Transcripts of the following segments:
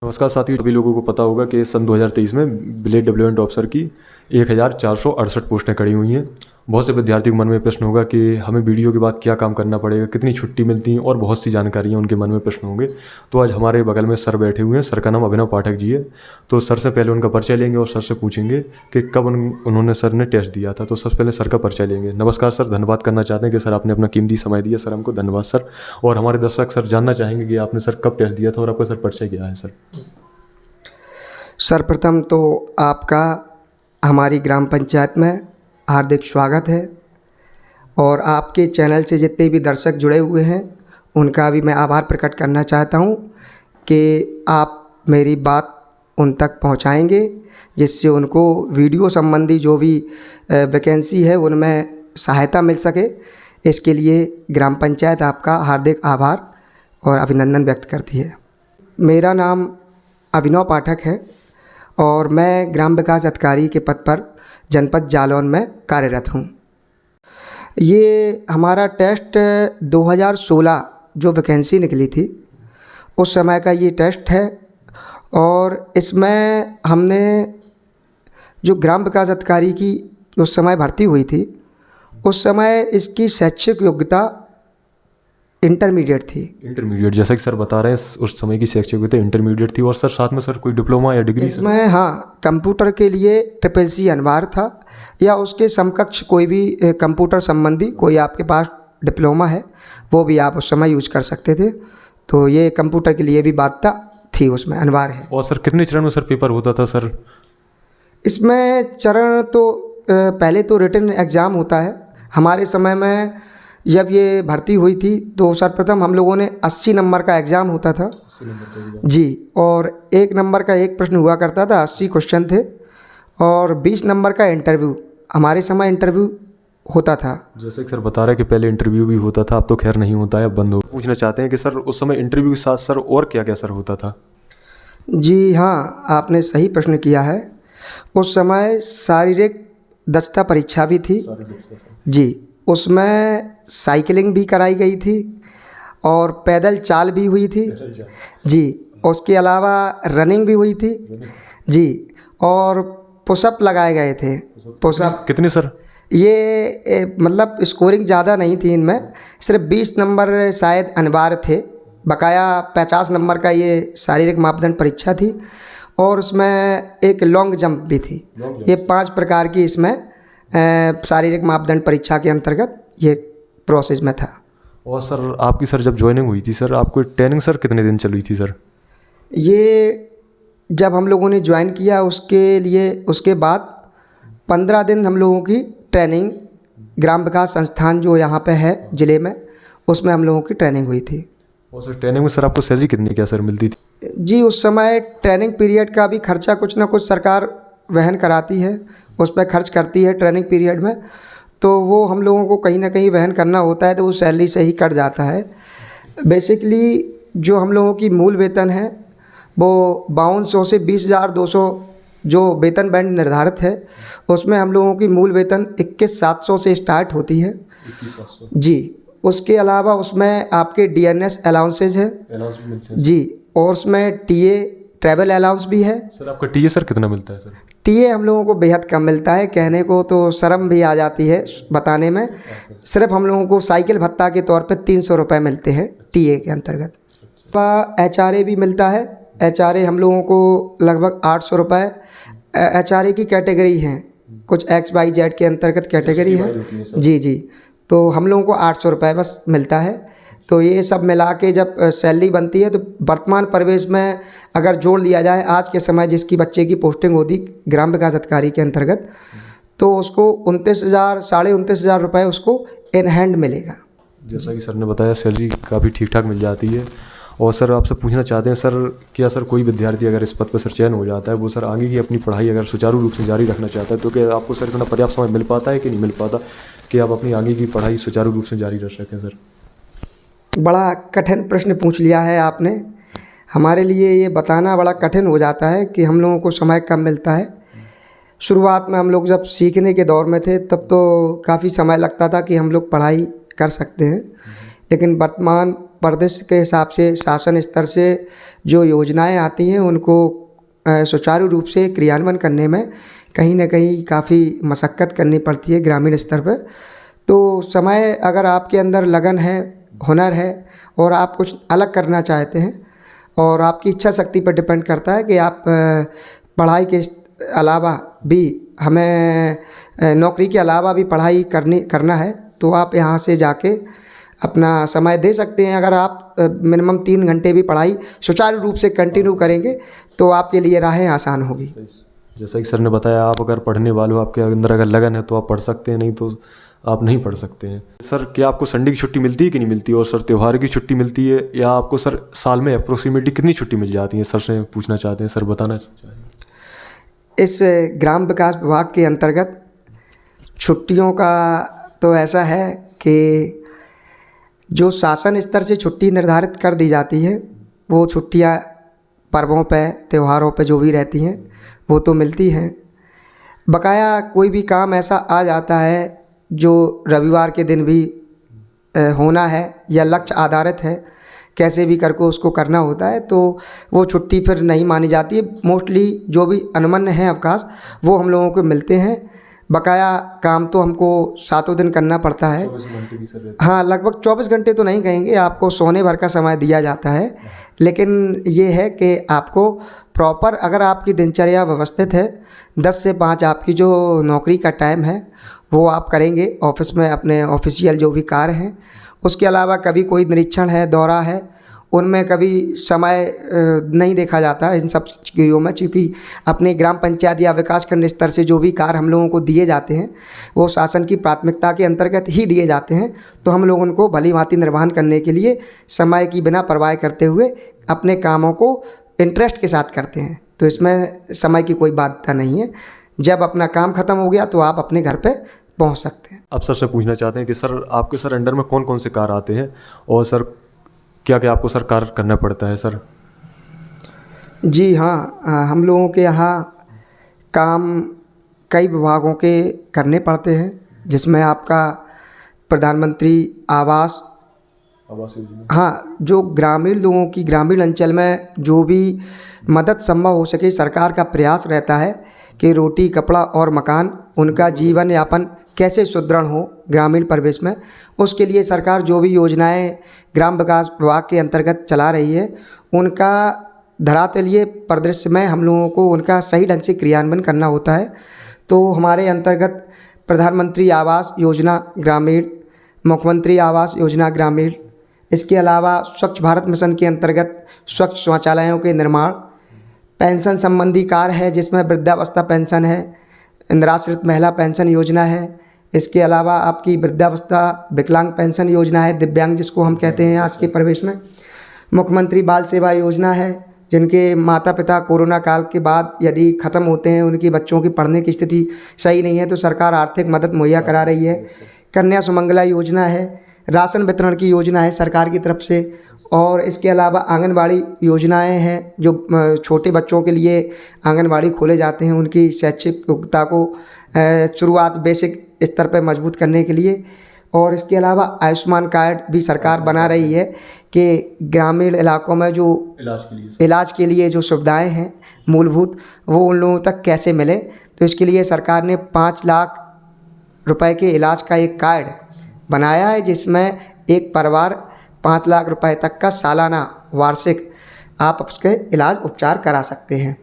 नमस्कार साथियों, सभी लोगों को पता होगा कि सन 2023 में विलेज डेवलपमेंट ऑफिसर की 1468 पोस्टें खड़ी हुई हैं। बहुत से विद्यार्थियों के मन में प्रश्न होगा कि हमें वीडियो के बाद क्या काम करना पड़ेगा, कितनी छुट्टी मिलती है और बहुत सी जानकारियाँ उनके मन में प्रश्न होंगे। तो आज हमारे बगल में सर बैठे हुए हैं। सर का नाम अभिनव पाठक जी है। तो सर से पहले उनका परिचय लेंगे और सर से पूछेंगे कि कब उन्होंने सर ने टेस्ट दिया था। तो सबसे पहले सर का परिचय लेंगे। नमस्कार सर, धन्यवाद करना चाहते हैं कि सर आपने अपना कीमती समय दिया। सर हमको धन्यवाद सर। और हमारे दर्शक सर जानना चाहेंगे कि आपने सर कब टेस्ट दिया था और आपका सर परिचय क्या है सर। सर्वप्रथम तो आपका हमारी ग्राम पंचायत में हार्दिक स्वागत है और आपके चैनल से जितने भी दर्शक जुड़े हुए हैं उनका भी मैं आभार प्रकट करना चाहता हूं कि आप मेरी बात उन तक पहुंचाएंगे, जिससे उनको वीडियो संबंधी जो भी वैकेंसी है उनमें सहायता मिल सके। इसके लिए ग्राम पंचायत आपका हार्दिक आभार और अभिनंदन व्यक्त करती है। मेरा नाम अभिनव पाठक है और मैं ग्राम विकास अधिकारी के पद पर जनपद जालौन में कार्यरत हूँ। ये हमारा टेस्ट 2016 जो वैकेंसी निकली थी उस समय का ये टेस्ट है और इसमें हमने जो ग्राम विकास अधिकारी की उस समय भर्ती हुई थी उस समय इसकी शैक्षिक योग्यता इंटरमीडिएट थी। इंटरमीडिएट, जैसा कि सर बता रहे हैं उस समय की शैक्षिक योग्यता इंटरमीडिएट थी। और सर साथ में सर कोई डिप्लोमा या डिग्री इसमें हाँ, कंप्यूटर के लिए CCC अनिवार्य था या उसके समकक्ष कोई भी कंप्यूटर संबंधी कोई आपके पास डिप्लोमा है वो भी आप उस समय यूज कर सकते थे। तो ये कंप्यूटर के लिए भी बाध्यता थी, उसमें अनिवार्य है। और सर कितने चरण में सर पेपर होता था सर। इसमें चरण तो पहले तो रिटन एग्ज़ाम होता है। हमारे समय में जब ये भर्ती हुई थी तो सर्वप्रथम हम लोगों ने 80 नंबर का एग्ज़ाम होता था जी, और 1 नंबर का एक प्रश्न हुआ करता था। 80 क्वेश्चन थे और 20 नंबर का इंटरव्यू, हमारे समय इंटरव्यू होता था। जैसे कि सर बता रहे हैं कि पहले इंटरव्यू भी होता था, अब तो खैर नहीं होता है, अब बंद हो। पूछना चाहते हैं कि सर उस समय इंटरव्यू के साथ सर और क्या क्या सर होता था। जी हाँ, आपने सही प्रश्न किया है। उस समय शारीरिक दक्षता परीक्षा भी थी जी, उसमें साइकिलिंग भी कराई गई थी और पैदल चाल भी हुई थी जी, उसके अलावा रनिंग भी हुई थी जी, और पुशअप लगाए गए थे। पुशअप कितने सर। ये मतलब स्कोरिंग ज़्यादा नहीं थी इनमें, सिर्फ 20 नंबर शायद अनिवार्य थे, बकाया 50 नंबर का ये शारीरिक मापदंड परीक्षा थी और उसमें एक लॉन्ग जंप भी थी। ये 5 प्रकार की इसमें शारीरिक मापदंड परीक्षा के अंतर्गत ये प्रोसेस में था। और सर आपकी सर जब ज्वाइनिंग हुई थी सर, आपको ट्रेनिंग सर कितने दिन चली थी सर। ये जब हम लोगों ने ज्वाइन किया उसके बाद 15 दिन हम लोगों की ट्रेनिंग ग्राम विकास संस्थान जो यहाँ पे है ज़िले में, उसमें हम लोगों की ट्रेनिंग हुई थी। और सर ट्रेनिंग में सर आपको सैलरी कितनी क्या सर मिलती थी। जी, उस समय ट्रेनिंग पीरियड का भी खर्चा कुछ ना कुछ सरकार वहन कराती है, उस पर खर्च करती है ट्रेनिंग पीरियड में, तो वो हम लोगों को कहीं ना कहीं वहन करना होता है, तो वो सैलरी से ही कट जाता है। बेसिकली जो हम लोगों की मूल वेतन है वो 5200 से 20,200 जो वेतन बैंड निर्धारित है, उसमें हम लोगों की मूल वेतन 21,700 से स्टार्ट होती है जी। उसके अलावा उसमें आपके DNS अलाउंसेज है जी, और उसमें TA ट्रैवल अलाउंस भी है। सर आपका TA सर कितना मिलता है सर। TA हम लोगों को बेहद कम मिलता है, कहने को तो शर्म भी आ जाती है बताने में। सिर्फ हम लोगों को साइकिल भत्ता के तौर पे 300 रुपये मिलते हैं TA के अंतर्गत। HRA भी मिलता है। HRA हम लोगों को लगभग 800 रुपये। HRA की कैटेगरी हैं, कुछ XYZ के अंतर्गत कैटेगरी है जी जी, तो हम लोगों को 800 रुपये बस मिलता है। तो ये सब मिला के जब सैलरी बनती है तो वर्तमान परिवेश में अगर जोड़ लिया जाए आज के समय जिसकी बच्चे की पोस्टिंग होती ग्राम विकास अधिकारी के अंतर्गत, तो उसको 29,000 साढ़े 29,000 रुपये उसको इन हैंड मिलेगा। जैसा कि सर ने बताया सैलरी काफ़ी ठीक ठाक मिल जाती है। और सर आपसे पूछना चाहते हैं सर, क्या सर कोई विद्यार्थी अगर इस पद पर सर चयन हो जाता है, वो सर आगे की अपनी पढ़ाई अगर सुचारू रूप से जारी रखना चाहता है, तो क्या आपको सर इतना पर्याप्त समय मिल पाता है कि नहीं मिल पाता कि आप अपनी आगे की पढ़ाई सुचारू रूप से जारी रख सकें सर। बड़ा कठिन प्रश्न पूछ लिया है आपने। हमारे लिए ये बताना बड़ा कठिन हो जाता है कि हम लोगों को समय कम मिलता है। शुरुआत में हम लोग जब सीखने के दौर में थे तब तो काफ़ी समय लगता था कि हम लोग पढ़ाई कर सकते हैं, लेकिन वर्तमान प्रदेश के हिसाब से शासन स्तर से जो योजनाएं आती हैं उनको सुचारू रूप से क्रियान्वयन करने में कहीं ना कहीं काफ़ी मशक्क़त करनी पड़ती है ग्रामीण स्तर पर। तो समय अगर आपके अंदर लगन है, हुनर है और आप कुछ अलग करना चाहते हैं और आपकी इच्छा शक्ति पर डिपेंड करता है कि आप पढ़ाई के अलावा भी हमें नौकरी के अलावा भी पढ़ाई करना है तो आप यहाँ से जाके अपना समय दे सकते हैं। अगर आप मिनिमम 3 घंटे भी पढ़ाई सुचारू रूप से कंटिन्यू करेंगे तो आपके लिए राहें आसान होगी। जैसा कि सर ने बताया, आप अगर पढ़ने वाले हो, आपके अंदर अगर लगन है तो आप पढ़ सकते हैं, नहीं तो आप नहीं पढ़ सकते हैं। सर क्या आपको संडे की छुट्टी मिलती है कि नहीं मिलती, और सर त्यौहार की छुट्टी मिलती है, या आपको सर साल में अप्रोक्सीमेटली कितनी छुट्टी मिल जाती है? सर से पूछना चाहते हैं, सर बताना चाहिए। इस ग्राम विकास विभाग के अंतर्गत छुट्टियों का तो ऐसा है कि जो शासन स्तर से छुट्टी निर्धारित कर दी जाती है वो छुट्टियां पर्वों पे, त्योहारों पे जो भी रहती हैं वो तो मिलती हैं। बकाया कोई भी काम ऐसा आ जाता है जो रविवार के दिन भी होना है या लक्ष्य आधारित है, कैसे भी करके उसको करना होता है, तो वो छुट्टी फिर नहीं मानी जाती है। मोस्टली जो भी अनुमन्य है अवकाश वो हम लोगों को मिलते हैं। बकाया काम तो हमको 7 दिन करना पड़ता है। हाँ, लगभग 24 घंटे तो नहीं कहेंगे, आपको सोने भर का समय दिया जाता है, लेकिन ये है कि आपको प्रॉपर, अगर आपकी दिनचर्या व्यवस्थित है, 10 से 5 आपकी जो नौकरी का टाइम है वो आप करेंगे ऑफिस में, अपने ऑफिशियल जो भी कार्य हैं। उसके अलावा कभी कोई निरीक्षण है, दौरा है, उनमें कभी समय नहीं देखा जाता इन सब चीज़ों में, क्योंकि अपने ग्राम पंचायत या विकास खंड स्तर से जो भी कार्य हम लोगों को दिए जाते हैं वो शासन की प्राथमिकता के अंतर्गत ही दिए जाते हैं। तो हम लोग उनको भली भांति निर्वहन करने के लिए समय की बिना परवाह करते हुए अपने कामों को इंटरेस्ट के साथ करते हैं। तो इसमें समय की कोई बाध्यता नहीं है। जब अपना काम ख़त्म हो गया तो आप अपने घर पर पहुँच सकते हैं। अब सर से पूछना चाहते हैं कि सर आपके सर अंडर में कौन कौन से कार्य आते हैं, और सर क्या क्या आपको सर कार्य करना पड़ता है? सर जी हाँ, हम लोगों के यहाँ काम कई विभागों के करने पड़ते हैं, जिसमें आपका प्रधानमंत्री आवास योजना, हाँ, जो ग्रामीण लोगों की ग्रामीण अंचल में जो भी मदद संभव हो सके, सरकार का प्रयास रहता है कि रोटी, कपड़ा और मकान, उनका जीवन यापन कैसे सुदृढ़ हो ग्रामीण परिवेश में। उसके लिए सरकार जो भी योजनाएं ग्राम विकास विभाग के अंतर्गत चला रही है उनका धरातलीय परिदृश्य में हम लोगों को उनका सही ढंग से क्रियान्वयन करना होता है। तो हमारे अंतर्गत प्रधानमंत्री आवास योजना ग्रामीण, मुख्यमंत्री आवास योजना ग्रामीण, इसके अलावा स्वच्छ भारत मिशन के अंतर्गत स्वच्छ शौचालयों के निर्माण, पेंशन संबंधी कार्य है जिसमें वृद्धावस्था पेंशन है, निराश्रित महिला पेंशन योजना है, इसके अलावा आपकी वृद्धावस्था विकलांग पेंशन योजना है, दिव्यांग जिसको हम कहते हैं आज के परिवेश में, मुख्यमंत्री बाल सेवा योजना है, जिनके माता पिता कोरोना काल के बाद यदि ख़त्म होते हैं, उनके बच्चों की पढ़ने की स्थिति सही नहीं है तो सरकार आर्थिक मदद मुहैया करा रही है, कन्या सुमंगला योजना है, राशन वितरण की योजना है सरकार की तरफ से, और इसके अलावा आंगनबाड़ी योजनाएं हैं जो छोटे बच्चों के लिए आंगनबाड़ी खोले जाते हैं, उनकी शैक्षिक योग्यता को शुरुआत बेसिक स्तर पर मजबूत करने के लिए। और इसके अलावा आयुष्मान कार्ड भी सरकार बना रही है कि ग्रामीण इलाकों में जो इलाज के लिए जो सुविधाएं हैं मूलभूत, वो उन लोगों तक कैसे मिले। तो इसके लिए सरकार ने 5 लाख रुपए के इलाज का एक कार्ड बनाया है, जिसमें एक परिवार 5 लाख रुपए तक का सालाना वार्षिक आप उसके इलाज उपचार करा सकते हैं।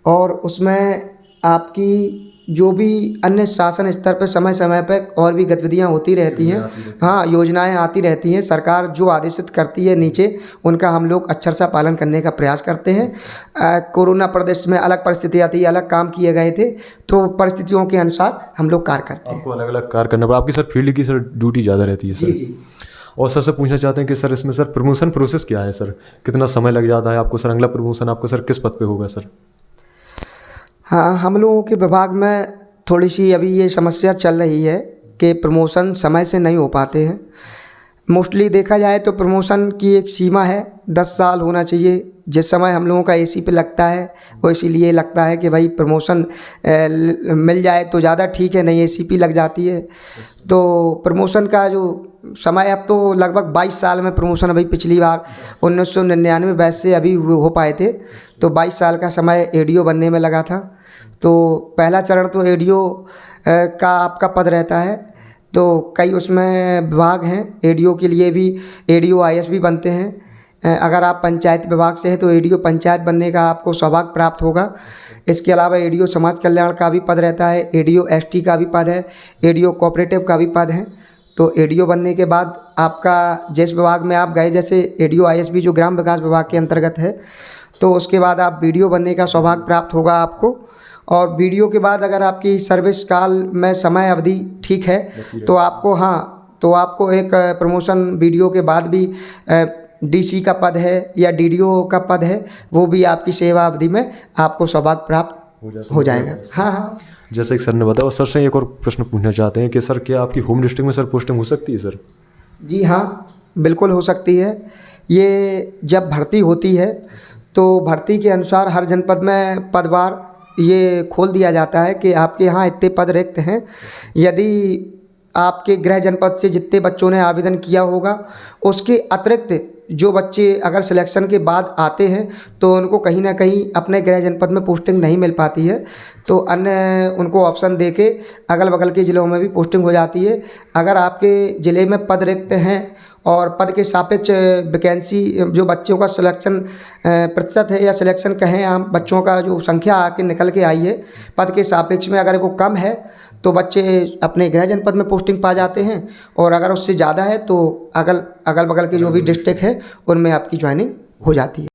और उसमें आपकी जो भी अन्य शासन स्तर पर समय समय पर और भी गतिविधियां होती रहती हैं, हाँ, योजनाएं आती रहती हैं। सरकार जो आदेशित करती है नीचे, उनका हम लोग अक्षर सा पालन करने का प्रयास करते हैं। कोरोना प्रदेश में अलग परिस्थितियाँ थी, अलग काम किए गए थे, तो परिस्थितियों के अनुसार हम लोग कार्य करते हैं। आपको अलग अलग कार्य करना पड़ा। आपकी सर फील्ड की सर ड्यूटी ज़्यादा रहती है सर? जी। और सर से पूछना चाहते हैं कि सर इसमें सर प्रमोशन प्रोसेस क्या है सर? कितना समय लग जाता है आपको सर? अगला प्रमोशन आपका सर किस पद पे होगा सर? हाँ, हम लोगों के विभाग में थोड़ी सी अभी ये समस्या चल रही है कि प्रमोशन समय से नहीं हो पाते हैं। मोस्टली देखा जाए तो प्रमोशन की एक सीमा है, 10 साल होना चाहिए। जिस समय हम लोगों का एसी पे लगता है वो इसीलिए लगता है कि भाई प्रमोशन मिल जाए तो ज़्यादा ठीक है, नहीं एसी पे लग जाती है। तो प्रमोशन का जो समय अब तो लगभग 22 साल में प्रमोशन, अभी पिछली बार 1999 बैच से अभी हो पाए थे, तो 22 साल का समय एडीओ बनने में लगा था। तो पहला चरण तो एडीओ का आपका पद रहता है, तो कई उसमें विभाग हैं। एडीओ के लिए भी एडीओ आईएएस भी बनते हैं। अगर आप पंचायत विभाग से हैं तो एडीओ पंचायत बनने का आपको सौभाग्य प्राप्त होगा। इसके अलावा एडीओ समाज कल्याण का भी पद रहता है, एडीओ एसटी का भी पद है, एडीओ कोऑपरेटिव का भी पद है। तो एडीओ बनने के बाद आपका जिस विभाग में आप गए, जैसे एडीओ आईएएस भी जो ग्राम विकास विभाग के अंतर्गत है, तो उसके बाद आप बीडीओ बनने का सौभाग्य प्राप्त होगा आपको। और बीडीओ के बाद अगर आपकी सर्विस काल में समय अवधि ठीक है तो आपको तो आपको एक प्रमोशन बीडीओ के बाद भी डीसी का पद है या डीडीओ का पद है, वो भी आपकी सेवा अवधि में आपको सौभाग्य प्राप्त हो जाएगा। हाँ। जैसे कि सर ने बताया, और सर से एक और प्रश्न पूछना चाहते हैं कि सर क्या आपकी होम डिस्ट्रिक्ट में सर पोस्टिंग हो सकती है सर? जी हाँ, बिल्कुल हो सकती है। ये जब भर्ती होती है तो भर्ती के अनुसार हर जनपद में पदवार ये खोल दिया जाता है कि आपके यहाँ इतने पद रिक्त हैं। यदि आपके गृह जनपद से जितने बच्चों ने आवेदन किया होगा, उसके अतिरिक्त जो बच्चे अगर सिलेक्शन के बाद आते हैं तो उनको कहीं ना कहीं अपने गृह जनपद में पोस्टिंग नहीं मिल पाती है, तो अन्य उनको ऑप्शन दे के अगल बगल के ज़िलों में भी पोस्टिंग हो जाती है। अगर आपके ज़िले में पद रिक्त हैं और पद के सापेक्ष वैकेंसी जो बच्चों का सिलेक्शन प्रतिशत है, या सिलेक्शन कहें हम, बच्चों का जो संख्या आके निकल के आई है पद के सापेक्ष में, अगर वो कम है तो बच्चे अपने गृह जनपद में पोस्टिंग पा जाते हैं, और अगर उससे ज़्यादा है तो अगल बगल के जो भी डिस्ट्रिक्ट है उनमें आपकी ज्वाइनिंग हो जाती है।